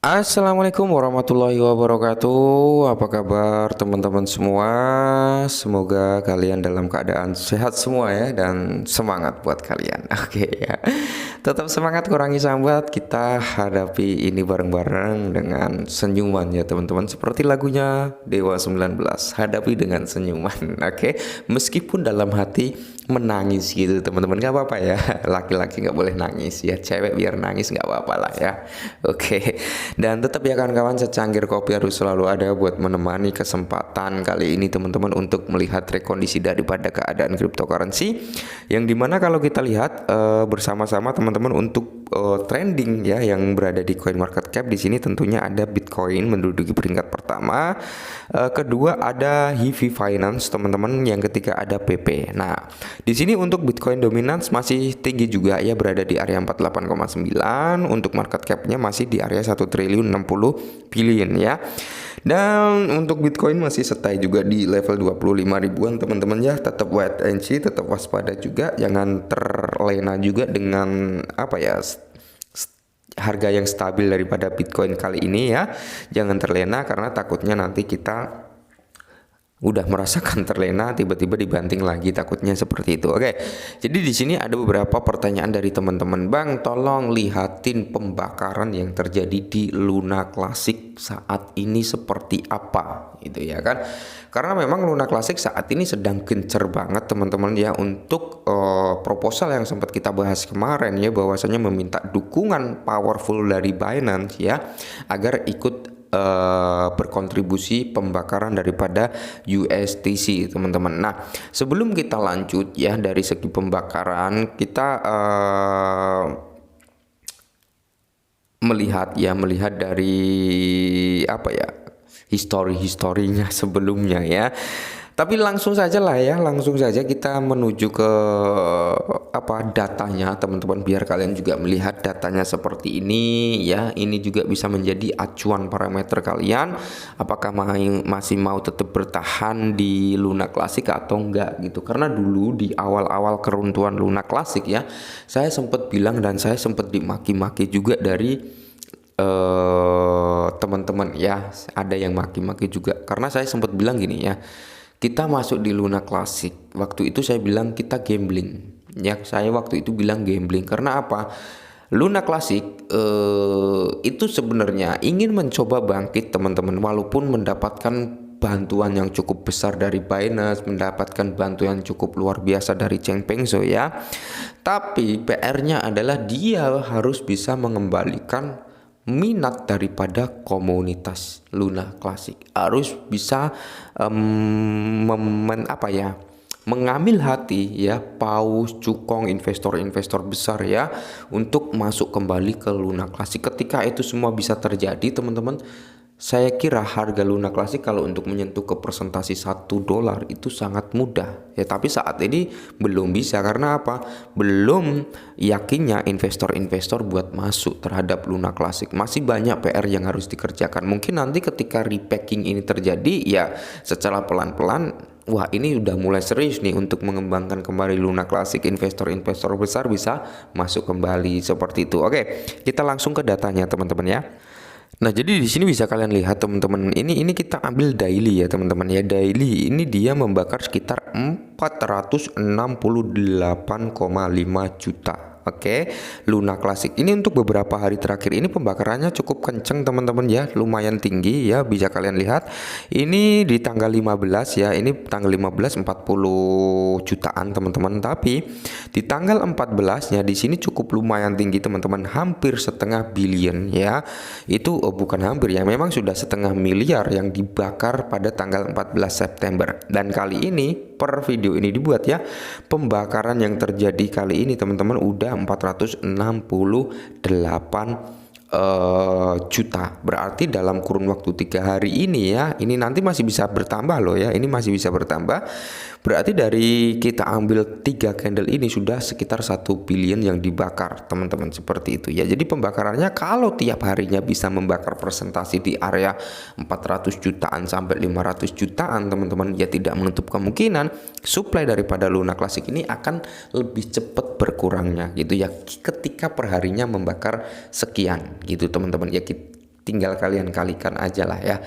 Assalamualaikum warahmatullahi wabarakatuh. Apa kabar teman-teman semua? Semoga kalian dalam keadaan sehat semua ya, dan semangat buat kalian. Oke ya. Tetap semangat, kurangi sambat. Kita hadapi ini bareng-bareng dengan senyuman ya teman-teman. Seperti lagunya Dewa 19, hadapi dengan senyuman. Oke. Meskipun dalam hati menangis gitu teman-teman, nggak apa-apa ya. Laki-laki nggak boleh nangis ya, cewek biar nangis nggak apa-apa lah ya. Oke. Dan tetap ya kawan-kawan, secangkir kopi harus selalu ada buat menemani kesempatan kali ini teman-teman untuk melihat rekondisi daripada keadaan cryptocurrency, yang dimana kalau kita lihat bersama-sama teman-teman untuk trending ya yang berada di coin market cap. Di sini tentunya ada Bitcoin menduduki peringkat pertama, kedua ada Hivi Finance teman-teman, yang ketiga ada PP. Nah, di sini untuk Bitcoin dominance masih tinggi juga ya, berada di area 48,9. Untuk market capnya masih di area 1 triliun 60 billion ya. Dan untuk Bitcoin masih stay juga di level 25 ribuan teman-teman ya. Tetap wait and see, tetap waspada juga, jangan terlena juga dengan apa ya, harga yang stabil daripada Bitcoin kali ini ya. Jangan terlena karena takutnya nanti kita udah merasakan terlena tiba-tiba dibanting lagi, takutnya seperti itu. Oke. Jadi di sini ada beberapa pertanyaan dari teman-teman. Bang, tolong lihatin pembakaran yang terjadi di Luna Classic saat ini seperti apa gitu ya kan. Karena memang Luna Classic saat ini sedang gencer banget teman-teman ya untuk proposal yang sempat kita bahas kemarin ya, bahwasanya meminta dukungan powerful dari Binance ya agar ikut berkontribusi pembakaran daripada USTC teman-teman. Nah, sebelum kita lanjut ya dari segi pembakaran, kita melihat dari apa ya, historinya sebelumnya ya. Tapi langsung saja lah ya, langsung saja kita menuju ke apa datanya teman-teman, biar kalian juga melihat datanya seperti ini ya. Ini juga bisa menjadi acuan parameter kalian apakah masih mau tetap bertahan di Luna Classic atau enggak gitu. Karena dulu di awal-awal keruntuhan Luna Classic ya, saya sempat bilang dan saya sempat dimaki-maki juga dari teman-teman ya. Ada yang maki-maki juga karena saya sempat bilang gini ya, kita masuk di Luna Classic, waktu itu saya bilang kita gambling ya. Saya waktu itu bilang gambling karena apa? Luna Classic itu sebenarnya ingin mencoba bangkit teman-teman, walaupun mendapatkan bantuan yang cukup besar dari Binance, mendapatkan bantuan yang cukup luar biasa dari Changpeng Zhou ya. Tapi PR-nya adalah dia harus bisa mengembalikan minat daripada komunitas Luna Classic, harus bisa mengambil hati ya paus, cukong, investor-investor besar ya untuk masuk kembali ke Luna Classic. Ketika itu semua bisa terjadi teman-teman, saya kira harga Luna Classic kalau untuk menyentuh ke presentasi $1 itu sangat mudah ya. Tapi saat ini belum bisa karena apa? Belum yakinnya investor-investor buat masuk terhadap Luna Classic. Masih banyak PR yang harus dikerjakan. Mungkin nanti ketika repacking ini terjadi ya secara pelan-pelan, wah ini udah mulai serius nih untuk mengembangkan kembali Luna Classic. Investor-investor besar bisa masuk kembali seperti itu. Oke, kita langsung ke datanya teman-teman ya. Nah, jadi di sini bisa kalian lihat teman-teman, ini kita ambil daily ya teman-teman ya. Daily ini dia membakar sekitar 468,5 juta. Oke, Luna Classic ini untuk beberapa hari terakhir ini pembakarannya cukup kenceng teman-teman ya, lumayan tinggi ya. Bisa kalian lihat ini di tanggal 15 ya, ini tanggal 15 40 jutaan teman-teman. Tapi di tanggal 14 nya di sini cukup lumayan tinggi teman-teman, hampir setengah billion ya. Itu bukan hampir ya, memang sudah setengah miliar yang dibakar pada tanggal 14 September. Dan kali ini per video ini dibuat ya, pembakaran yang terjadi kali ini teman-teman udah 468 juta. Berarti dalam kurun waktu 3 hari ini ya, ini nanti masih bisa bertambah loh ya, ini masih bisa bertambah. Berarti dari kita ambil 3 candle ini sudah sekitar 1 billion yang dibakar teman-teman, seperti itu ya. Jadi pembakarannya kalau tiap harinya bisa membakar presentasi di area 400 jutaan sampai 500 jutaan teman-teman, ya tidak menutup kemungkinan supply daripada Luna Classic ini akan lebih cepat berkurangnya gitu ya, ketika perharinya membakar sekian gitu teman-teman ya. tinggal kalian kalikan aja lah ya.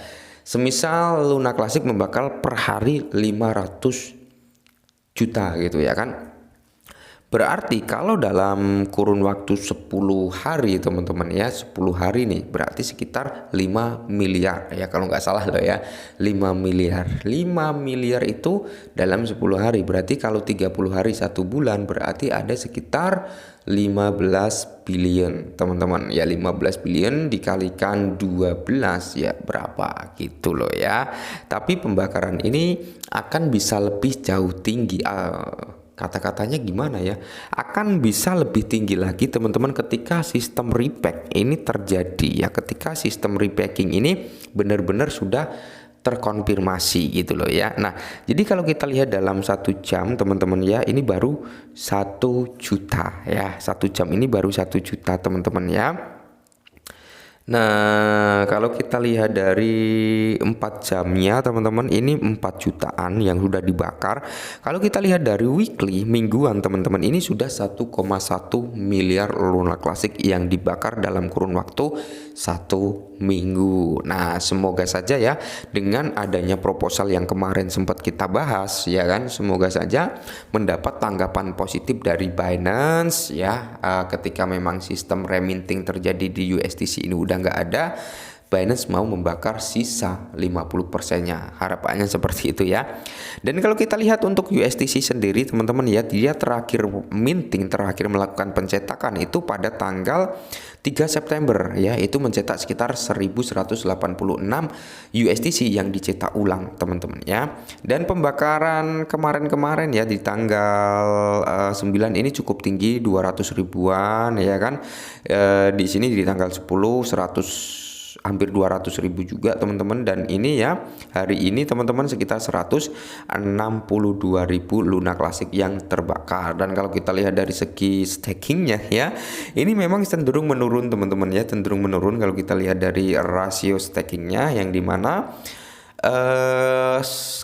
Semisal Luna Classic membakar per hari 500 juta gitu ya kan. Berarti kalau dalam kurun waktu 10 hari teman-teman ya, 10 hari nih berarti sekitar 5 miliar ya kalau nggak salah loh ya, 5 miliar. 5 miliar itu dalam 10 hari, berarti kalau 30 hari 1 bulan berarti ada sekitar 15 billion teman-teman ya. 15 billion dikalikan 12 ya berapa gitu loh ya. Tapi pembakaran ini akan bisa lebih jauh tinggi, kata-katanya gimana ya, akan bisa lebih tinggi lagi teman-teman ketika sistem repack ini terjadi ya, ketika sistem repacking ini benar-benar sudah terkonfirmasi gitu loh ya. Nah jadi kalau kita lihat dalam 1 jam teman-teman ya, ini baru 1 juta ya, 1 jam ini baru 1 juta teman-teman ya. Nah kalau kita lihat dari 4 jamnya teman-teman, ini 4 jutaan yang sudah dibakar. Kalau kita lihat dari weekly, mingguan teman-teman, ini sudah 1,1 miliar Luna Classic yang dibakar dalam kurun waktu 1 minggu. Nah semoga saja ya dengan adanya proposal yang kemarin sempat kita bahas ya kan, semoga saja mendapat tanggapan positif dari Binance ya, ketika memang sistem reminting terjadi di USDC ini udah nggak ada, Binance mau membakar sisa 50%-nya, harapannya seperti itu ya. Dan kalau kita lihat untuk USDC sendiri teman-teman ya, dia terakhir minting, terakhir melakukan pencetakan itu pada tanggal 3 September ya, itu mencetak sekitar 1186 USDC yang dicetak ulang teman-teman ya. Dan pembakaran kemarin-kemarin ya di tanggal 9 ini cukup tinggi, 200 ribuan ya kan. Di sini di tanggal 10 100, hampir 200 ribu juga teman-teman. Dan ini ya hari ini teman-teman sekitar 162 ribu Luna Classic yang terbakar. Dan kalau kita lihat dari segi stakingnya ya, ini memang cenderung menurun teman-teman ya, cenderung menurun kalau kita lihat dari rasio stakingnya, yang dimana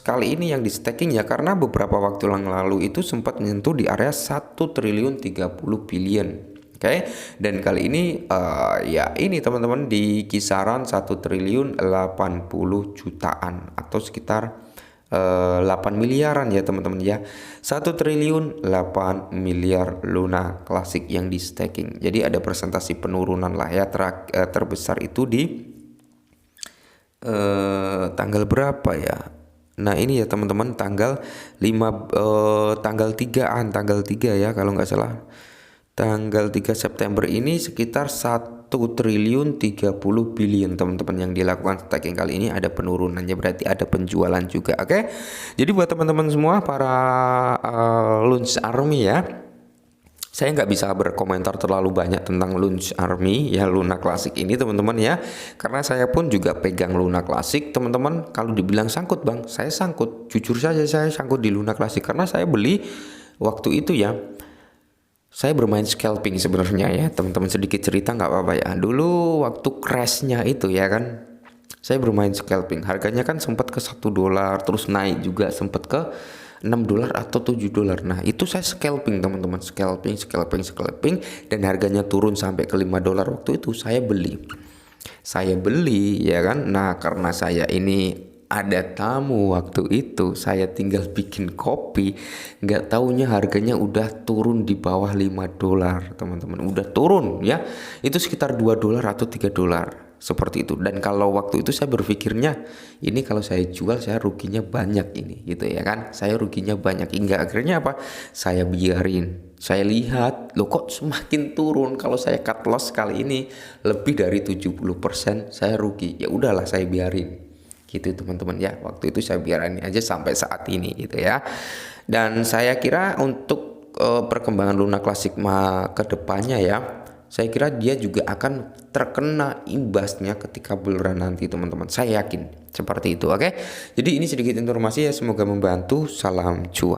kali ini yang di staking ya, karena beberapa waktu yang lalu itu sempat menyentuh di area 1 triliun 30 billion. Oke, dan kali ini ya ini teman-teman di kisaran 1 triliun 80 jutaan atau sekitar 8 miliaran ya teman-teman ya. 1 triliun 8 miliar Luna Classic yang di staking. Jadi ada presentasi penurunan lah ya, terbesar itu di tanggal berapa ya? Nah ini ya teman-teman tanggal 3 ya kalau nggak salah. Tanggal 3 September ini sekitar 1 triliun 30 billion teman-teman yang dilakukan staking. Kali ini ada penurunannya, berarti ada penjualan juga. Oke, jadi buat teman-teman semua para Launch Army ya, saya nggak bisa berkomentar terlalu banyak tentang Launch Army ya, Luna Classic ini teman-teman ya, karena saya pun juga pegang Luna Classic teman-teman. Kalau dibilang sangkut bang, saya sangkut, jujur saja saya sangkut di Luna Classic karena saya beli waktu itu ya. Saya bermain scalping sebenarnya ya teman-teman, sedikit cerita nggak apa-apa ya. Dulu waktu crashnya itu ya kan, saya bermain scalping, harganya kan sempat ke $1, terus naik juga sempat ke $6 atau $7. Nah itu saya scalping teman-teman, scalping, dan harganya turun sampai ke $5 waktu itu saya beli ya kan. Nah karena saya ini ada tamu waktu itu, saya tinggal bikin kopi, nggak taunya harganya udah turun di bawah $5 teman-teman, udah turun ya, itu sekitar $2 atau $3 seperti itu. Dan kalau waktu itu saya berpikirnya ini kalau saya jual saya ruginya banyak ini gitu ya kan, saya ruginya banyak, hingga akhirnya apa, saya biarin. Saya lihat loh kok semakin turun, kalau saya cut loss kali ini lebih dari 70% saya rugi, ya udahlah saya biarin gitu teman-teman ya. Waktu itu saya biarin aja sampai saat ini gitu ya. Dan saya kira untuk perkembangan Luna Classic ke depannya ya, saya kira dia juga akan terkena imbasnya ketika bull run nanti teman-teman, saya yakin seperti itu. Oke, jadi ini sedikit informasi ya, semoga membantu. Salam cuan.